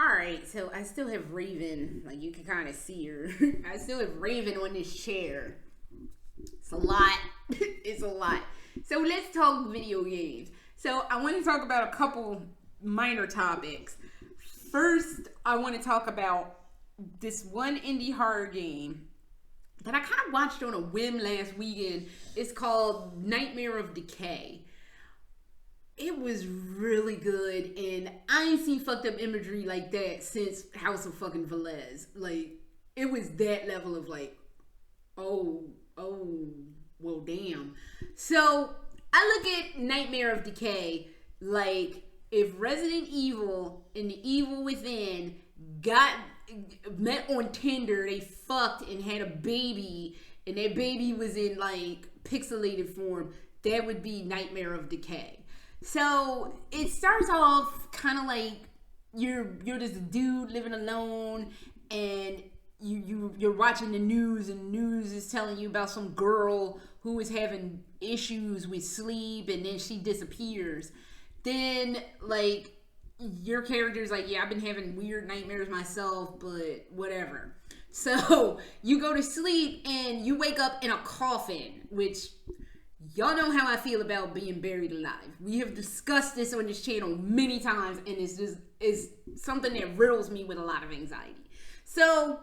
Alright, so I still have Raven. Like, you can kind of see her. I still have Raven on this chair. It's a lot. It's a lot. So let's talk video games. So I want to talk about a couple minor topics. First, I want to talk about this one indie horror game that I kind of watched on a whim last weekend. It's called Nightmare of Decay. It was really good, and I ain't seen fucked up imagery like that since House of fucking Velez. Like, it was that level of like, oh, well, damn. So, I look at Nightmare of Decay like if Resident Evil and the Evil Within met on Tinder, they fucked and had a baby, and that baby was in like pixelated form, that would be Nightmare of Decay. So it starts off kind of like you're this dude living alone, and you're watching the news, and the news is telling you about some girl who is having issues with sleep, and then she disappears. Then like your character's like, yeah, I've been having weird nightmares myself, but whatever. So you go to sleep and you wake up in a coffin, which y'all know how I feel about being buried alive. We have discussed this on this channel many times, and it's something that riddles me with a lot of anxiety. So,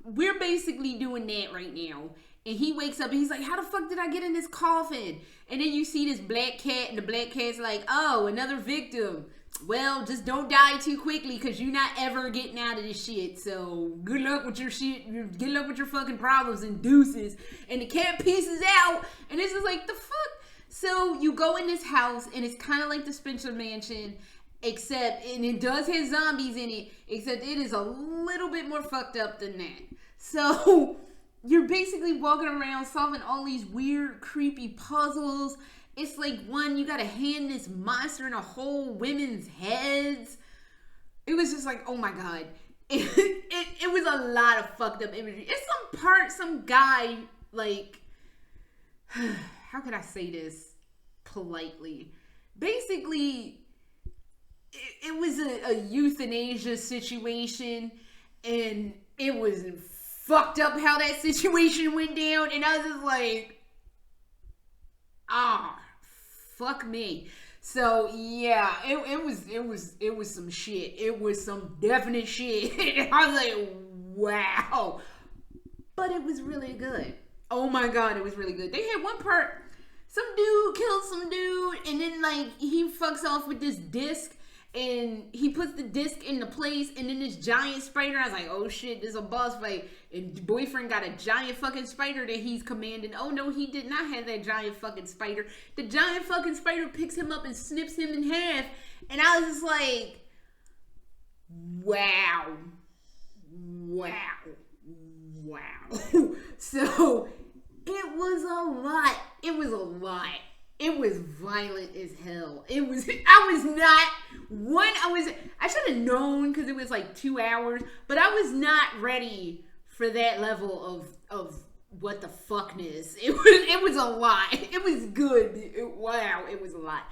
we're basically doing that right now. And he wakes up and he's like, how the fuck did I get in this coffin? And then you see this black cat, and the black cat's like, oh, another victim. Well, just don't die too quickly, because you're not ever getting out of this shit. So good luck with your shit. Good luck with your fucking problems and deuces. And the cat pieces out. And this is like, the fuck? So you go in this house, and it's kind of like the Spencer Mansion, except, and it does have zombies in it, except it is a little bit more fucked up than that. So you're basically walking around solving all these weird, creepy puzzles. It's like, one, you gotta hand this monster in a whole women's heads. It was just like, oh my god. It was a lot of fucked up imagery. It's some guy, like, how could I say this politely? Basically, it was a euthanasia situation, and it was fucked up how that situation went down, and I was just like, fuck me. So yeah, it was some shit. It was some definite shit. I was like, wow. But it was really good. Oh my god, it was really good. They had one part, some dude killed some dude, and then like he fucks off with this disc, and he puts the disc into place, and then this giant spider, I was like, oh shit, this is a boss fight. And boyfriend got a giant fucking spider that he's commanding. Oh no, he did not have that giant fucking spider. The giant fucking spider picks him up and snips him in half. And I was just like, wow. So it was a lot. It was violent as hell. I should have known, because it was like 2 hours, but I was not ready for that level of what the fuckness. It was a lot. It was good. It was a lot.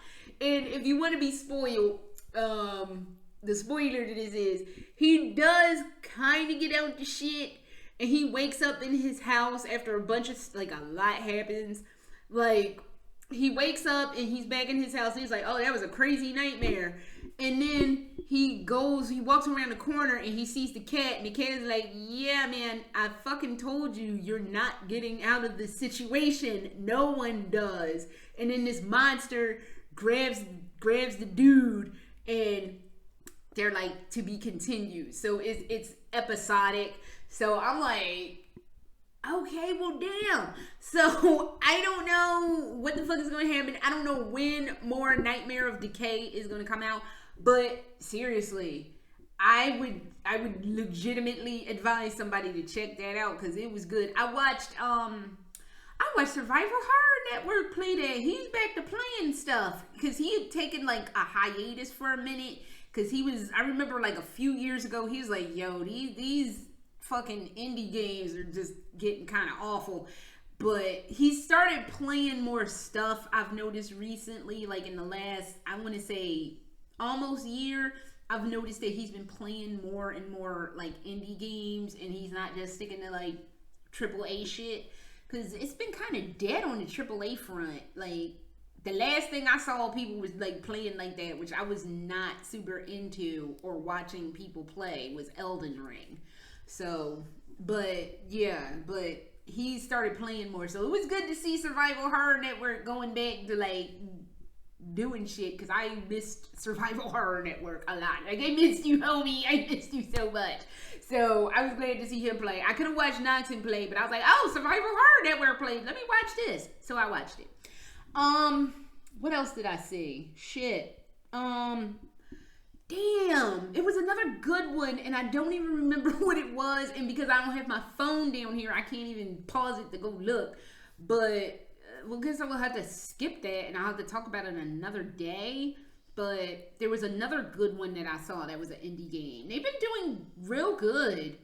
And if you want to be spoiled, the spoiler to this is, he does kind of get out the shit, and he wakes up in his house after a lot happens. Like, he wakes up and he's back in his house, and he's like, oh, that was a crazy nightmare. And then he walks around the corner, and he sees the cat, and the cat is like, yeah, man, I fucking told you, you're not getting out of this situation. No one does. And then this monster grabs the dude, and they're like, to be continued. So it's episodic. So I'm like, okay, well, damn. So I don't know what the fuck is going to happen. I don't know when more Nightmare of Decay is going to come out. But seriously, I would legitimately advise somebody to check that out, because it was good. I watched Survival Horror Network play that. He's back to playing stuff, because he had taken like a hiatus for a minute, because I remember like a few years ago, he was like, yo, these fucking indie games are just getting kind of awful. But he started playing more stuff, I've noticed recently, like in the last, I want to say, almost year. I've noticed that he's been playing more and more like indie games, and he's not just sticking to like AAA shit, because it's been kind of dead on the AAA front. Like the last thing I saw people was like playing like that, which I was not super into or watching people play, was Elden Ring. So, but he started playing more, so it was good to see Survival Horror Network going back to like doing shit, because I missed Survival Horror Network a lot. Like, I missed you, homie. I missed you so much. So I was glad to see him play. I could have watched Noxon play, but I was like, oh, Survival Horror Network played. Let me watch this. So I watched it. What else did I see? Shit. Damn. It was another good one, and I don't even remember what it was. And because I don't have my phone down here, I can't even pause it to go look. But well, I guess I will have to skip that, and I'll have to talk about it another day. But there was another good one that I saw that was an indie game. They've been doing real good,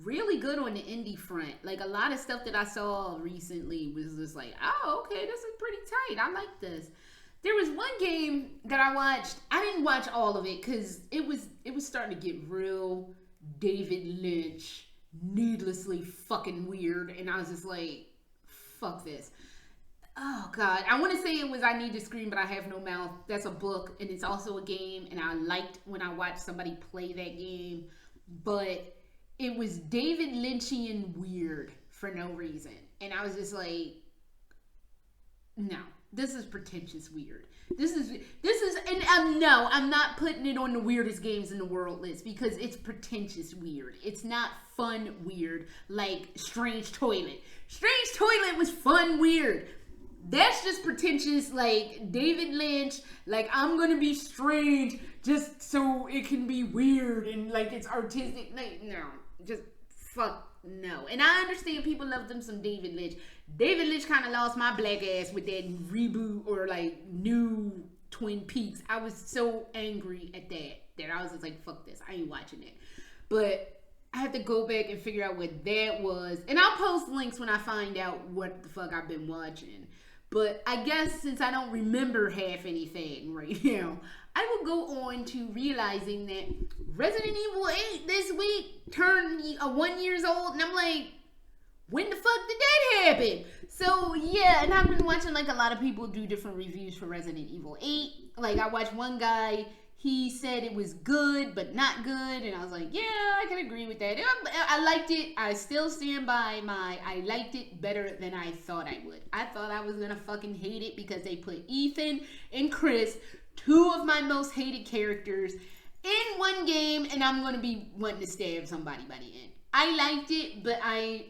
really good on the indie front. Like, a lot of stuff that I saw recently was just like, oh, okay, this is pretty tight. I like this. There was one game that I watched. I didn't watch all of it because it was starting to get real David Lynch, needlessly fucking weird, and I was just like, fuck this. Oh God, I want to say it was I Need to Scream But I Have No Mouth. That's a book, and it's also a game, and I liked when I watched somebody play that game, but it was David Lynchian weird for no reason, and I was just like, no, this is pretentious weird. This is, and no, I'm not putting it on the weirdest games in the world list, because it's pretentious weird. It's not fun weird like Strange Toilet. Strange Toilet was fun weird. That's just pretentious, like David Lynch, like I'm gonna be strange just so it can be weird and like it's artistic. Like, no, just fuck no. And I understand people love them some David Lynch. David Lynch kind of lost my black ass with that reboot or like new Twin Peaks. I was so angry at that I was just like, fuck this, I ain't watching it. But I have to go back and figure out what that was, and I'll post links when I find out what the fuck I've been watching. But I guess since I don't remember half anything right now, I will go on to realizing that Resident Evil 8 this week turned 1 year old, and I'm like, when the fuck did that happen? So yeah, and I've been watching like a lot of people do different reviews for Resident Evil 8. Like, I watched one guy, he said it was good, but not good. And I was like, yeah, I can agree with that. I liked it. I still stand by I liked it better than I thought I would. I thought I was going to fucking hate it because they put Ethan and Chris, two of my most hated characters, in one game. And I'm going to be wanting to stab somebody by the end. I liked it, but I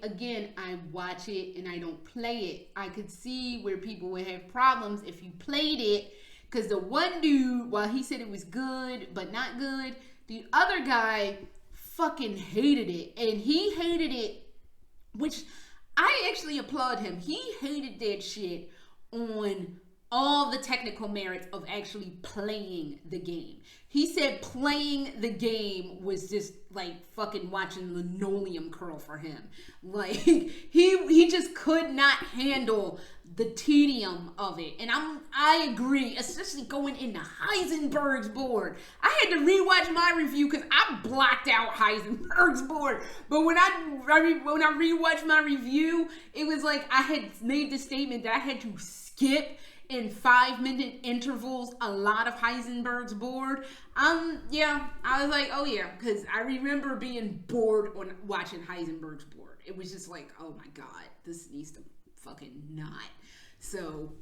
watch it and I don't play it. I could see where people would have problems if you played it. Because the one dude, while he said it was good, but not good, the other guy fucking hated it. And he hated it, which I actually applaud him. He hated that shit on all the technical merits of actually playing the game. He said playing the game was just like fucking watching linoleum curl for him. Like, he just could not handle the tedium of it. And I agree, especially going into Heisenberg's board. I had to rewatch my review because I blocked out Heisenberg's board. But when I rewatched my review, it was like I had made the statement that I had to skip in 5-minute intervals a lot of Heisenberg's board. Yeah, I was like, oh yeah, because I remember being bored on watching Heisenberg's board. It was just like, oh my God, this needs to fucking not. So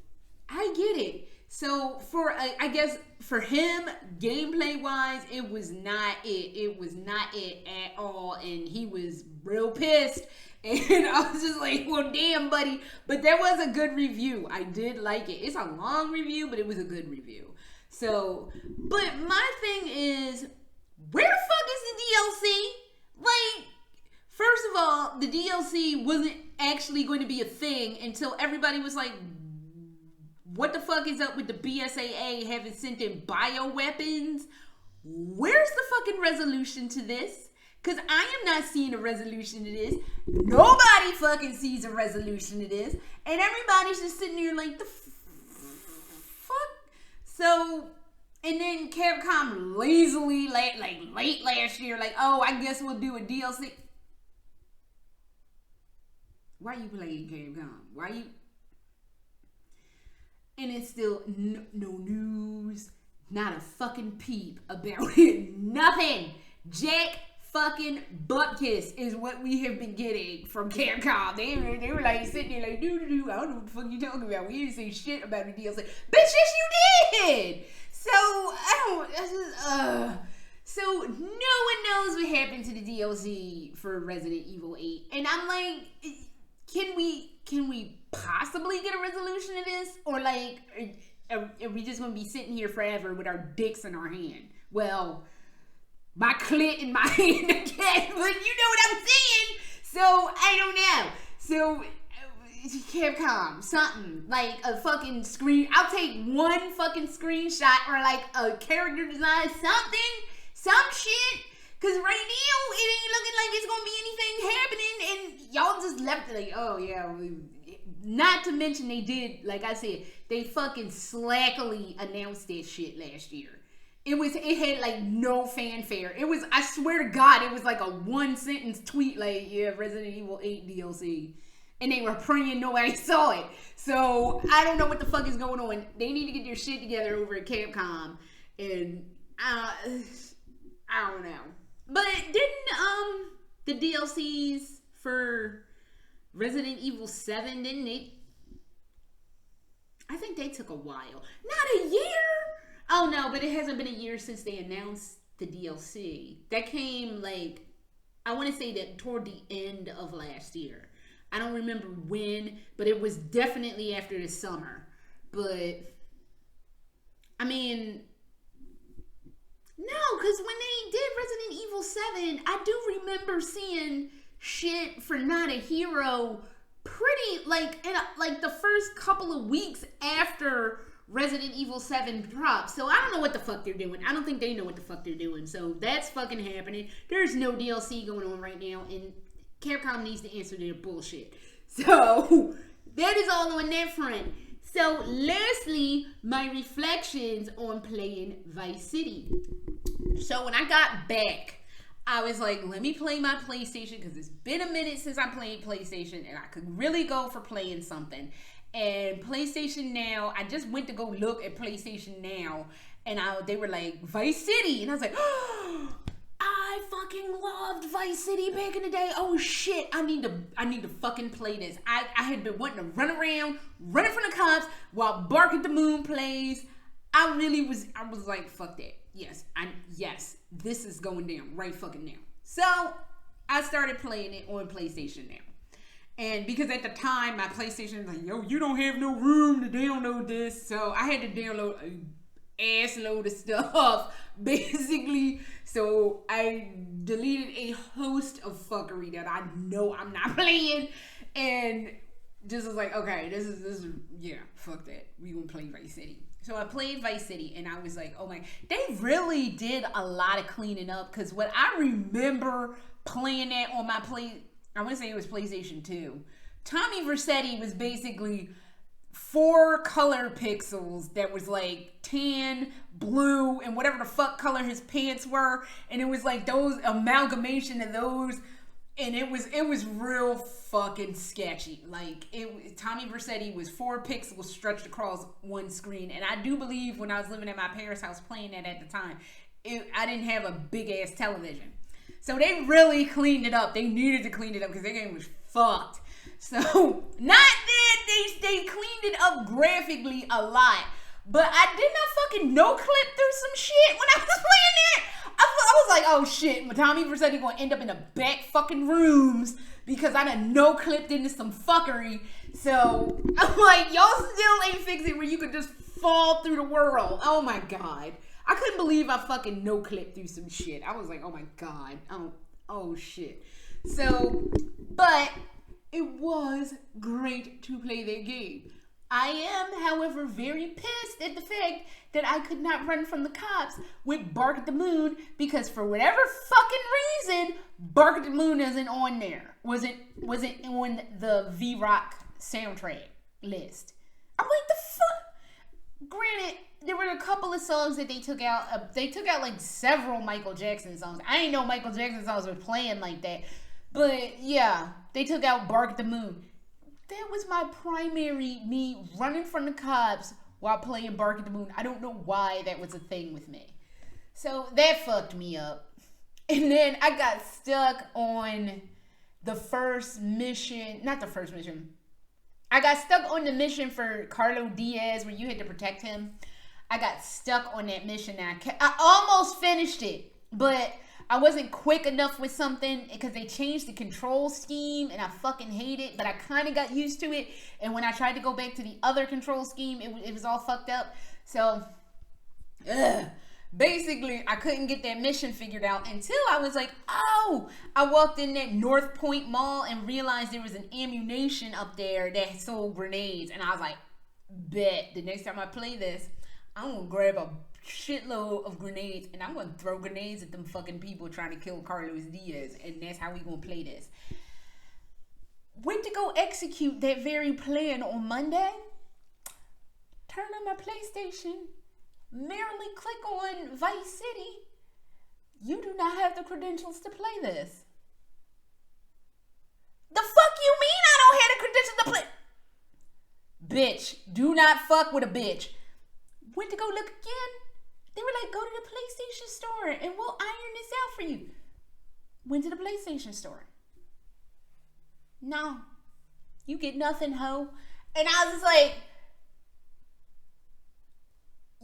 I get it. So for I guess for him, gameplay wise, it was not it. It was not it at all, and he was real pissed. And I was just like, well, damn, buddy. But that was a good review. I did like it. It's a long review, but it was a good review. So, but my thing is, where the fuck is the DLC? Like, first of all, the DLC wasn't actually going to be a thing until everybody was like, what the fuck is up with the BSAA having sent in bioweapons? Where's the fucking resolution to this? Because I am not seeing a resolution to this. Nobody fucking sees a resolution to this. And everybody's just sitting there like, the fuck? So, And then Capcom lazily, late last year, like, oh, I guess we'll do a DLC. Why are you playing Capcom? Why you? And it's still no news, not a fucking peep about it. Nothing. Jack fucking Butkus is what we have been getting from Capcom. They were like sitting there like, I don't know what the fuck you talking about. We didn't say shit about the DLC. Bitch, yes you did! So, so no one knows what happened to the DLC for Resident Evil 8. And I'm like, can we possibly get a resolution to this? Or like, are we just gonna be sitting here forever with our dicks in our hand? Well, my clit in my hand again, but you know what I'm saying. So I don't know. So Capcom, something like a fucking screen. I'll take one fucking screenshot or like a character design, some shit. Cause right now it ain't looking like it's gonna be anything happening, and y'all just left it like, oh yeah. Not to mention they did, like I said, they fucking slackily announced that shit last year. It had like no fanfare. It was, I swear to God, it was like a one sentence tweet like, yeah, Resident Evil 8 DLC. And they were praying nobody saw it. So I don't know what the fuck is going on. They need to get their shit together over at Capcom. And I don't know. But didn't the DLCs for Resident Evil 7, didn't they? I think they took a while. Not a year? Oh no, but it hasn't been a year since they announced the DLC. That came like, I want to say that toward the end of last year. I don't remember when, but it was definitely after the summer. But, I mean, no, because when they did Resident Evil 7, I do remember seeing shit for Not a Hero pretty, like, in like the first couple of weeks after Resident Evil 7 dropped. So I don't know what the fuck they're doing. I don't think they know what the fuck they're doing. So that's fucking happening. There's no DLC going on right now, and Capcom needs to answer their bullshit. So that is all on that front. So lastly, my reflections on playing Vice City. So when I got back, I was like, let me play my PlayStation, because it's been a minute since I played PlayStation and I could really go for playing something. And PlayStation Now, I just went to go look at PlayStation Now, and they were like, Vice City, and I was like, oh, I fucking loved Vice City back in the day. Oh shit, I need to fucking play this. I had been wanting to run around, running from the cops while Bark at the Moon plays. I was like, fuck that. Yes, this is going down right fucking now. So I started playing it on PlayStation Now. And because at the time, my PlayStation was like, yo, you don't have no room to download this. So I had to download an ass load of stuff, basically. So I deleted a host of fuckery that I know I'm not playing. And just was like, okay, this is yeah, fuck that. We gonna play Vice City. So I played Vice City, and I was like, oh my, they really did a lot of cleaning up. Because what I remember playing that on my I want to say it was PlayStation 2. Tommy Vercetti was basically 4 color pixels that was like tan, blue, and whatever the fuck color his pants were. And it was like those amalgamation of those. And it was real fucking sketchy. Like, Tommy Vercetti was 4 pixels stretched across one screen. And I do believe when I was living at my parents' house playing that at the time, I didn't have a big ass television. So they really cleaned it up. They needed to clean it up because their game was fucked. So, not that they cleaned it up graphically a lot, but I did not fucking no-clip through some shit when I was playing that. I was like, oh shit, Tommy Vercetti gonna end up in the back fucking rooms because I done no-clipped into some fuckery. So, I'm like, y'all still ain't fixed it where you could just fall through the world. Oh my God. I couldn't believe I fucking no-clipped through some shit. I was like, oh my God. Oh shit. So, but it was great to play that game. I am, however, very pissed at the fact that I could not run from the cops with Bark at the Moon because for whatever fucking reason, Bark at the Moon isn't on there. Wasn't on the V-Rock soundtrack list. I'm like, the fuck? granted, there were a couple of songs that they took out. They took out like several Michael Jackson songs. I didn't know Michael Jackson songs were playing like that. But yeah, they took out Bark at the Moon. That was my primary me running from the cops while playing Bark at the Moon. I don't know why that was a thing with me. So that fucked me up. And then I got stuck on the first mission. Not the first mission. I got stuck on the mission for Carlo Diaz where you had to protect him. I got stuck on that mission and I almost finished it. But I wasn't quick enough with something because they changed the control scheme and I fucking hate it. But I kind of got used to it. And when I tried to go back to the other control scheme, it was all fucked up. So, basically, I couldn't get that mission figured out until I was like, oh, I walked in that North Point Mall and realized there was an ammunition up there that sold grenades. And I was like, bet the next time I play this, I'm going to grab a shitload of grenades and I'm going to throw grenades at them fucking people trying to kill Carlos Diaz. And that's how we going to play this. Went to go execute that very plan on Monday. Turn on my PlayStation. Merely click on Vice City. You do not have the credentials to play this. The fuck you mean I don't have the credentials to play? Bitch, do not fuck with a bitch. Went to go look again. They were like, go to the PlayStation store and we'll iron this out for you. Went to the PlayStation store. No, you get nothing, ho. And I was just like,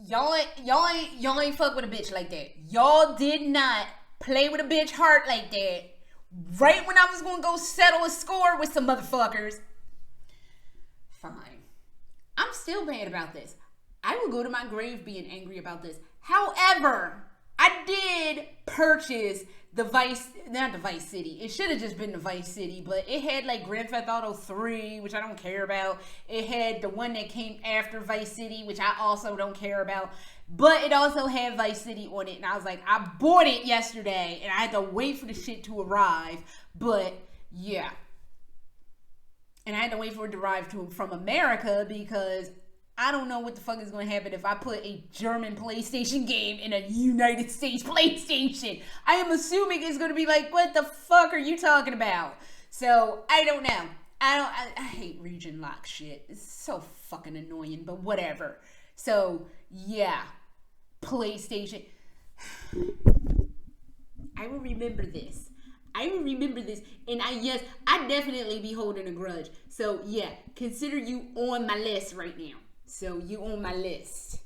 y'all ain't fuck with a bitch like that. Y'all did not play with a bitch heart like that. Right when I was gonna go settle a score with some motherfuckers. Fine. I'm still mad about this. I will go to my grave being angry about this. However, I did purchase not the Vice City. It should have just been the Vice City, but it had like Grand Theft Auto 3, which I don't care about. It had the one that came after Vice City, which I also don't care about. But it also had Vice City on it, and I was like, I bought it yesterday, and I had to wait for the shit to arrive. But yeah, and I had to wait for it to arrive from America because I don't know what the fuck is going to happen if I put a German PlayStation game in a United States PlayStation. I am assuming it's going to be like, what the fuck are you talking about? So, I don't know. I hate region lock shit. It's so fucking annoying, but whatever. So, yeah. PlayStation. I will remember this. And I definitely be holding a grudge. So, yeah. Consider you on my list right now. So, you on my list.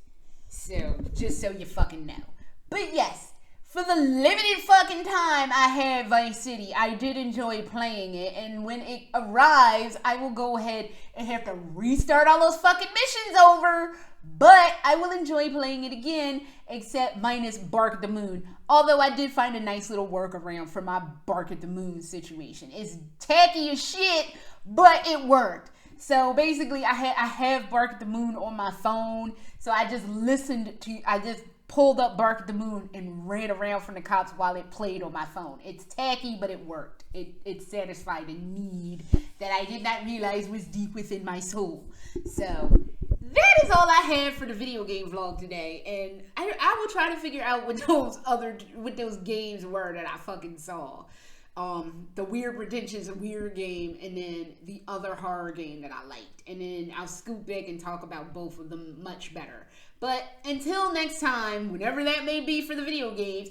So, just so you fucking know. But yes, for the limited fucking time I had Vice City, I did enjoy playing it. And when it arrives, I will go ahead and have to restart all those fucking missions over. But I will enjoy playing it again, except minus Bark at the Moon. Although I did find a nice little workaround for my Bark at the Moon situation. It's tacky as shit, but it worked. So basically, I have Bark at the Moon on my phone. So I just pulled up Bark at the Moon and ran around from the cops while it played on my phone. It's tacky, but it worked. It satisfied a need that I did not realize was deep within my soul. So that is all I have for the video game vlog today. And I will try to figure out what those games were that I fucking saw. The Weird Redemption's a weird game, and then the other horror game that I liked. And then I'll scoot back and talk about both of them much better. But until next time, whenever that may be for the video games,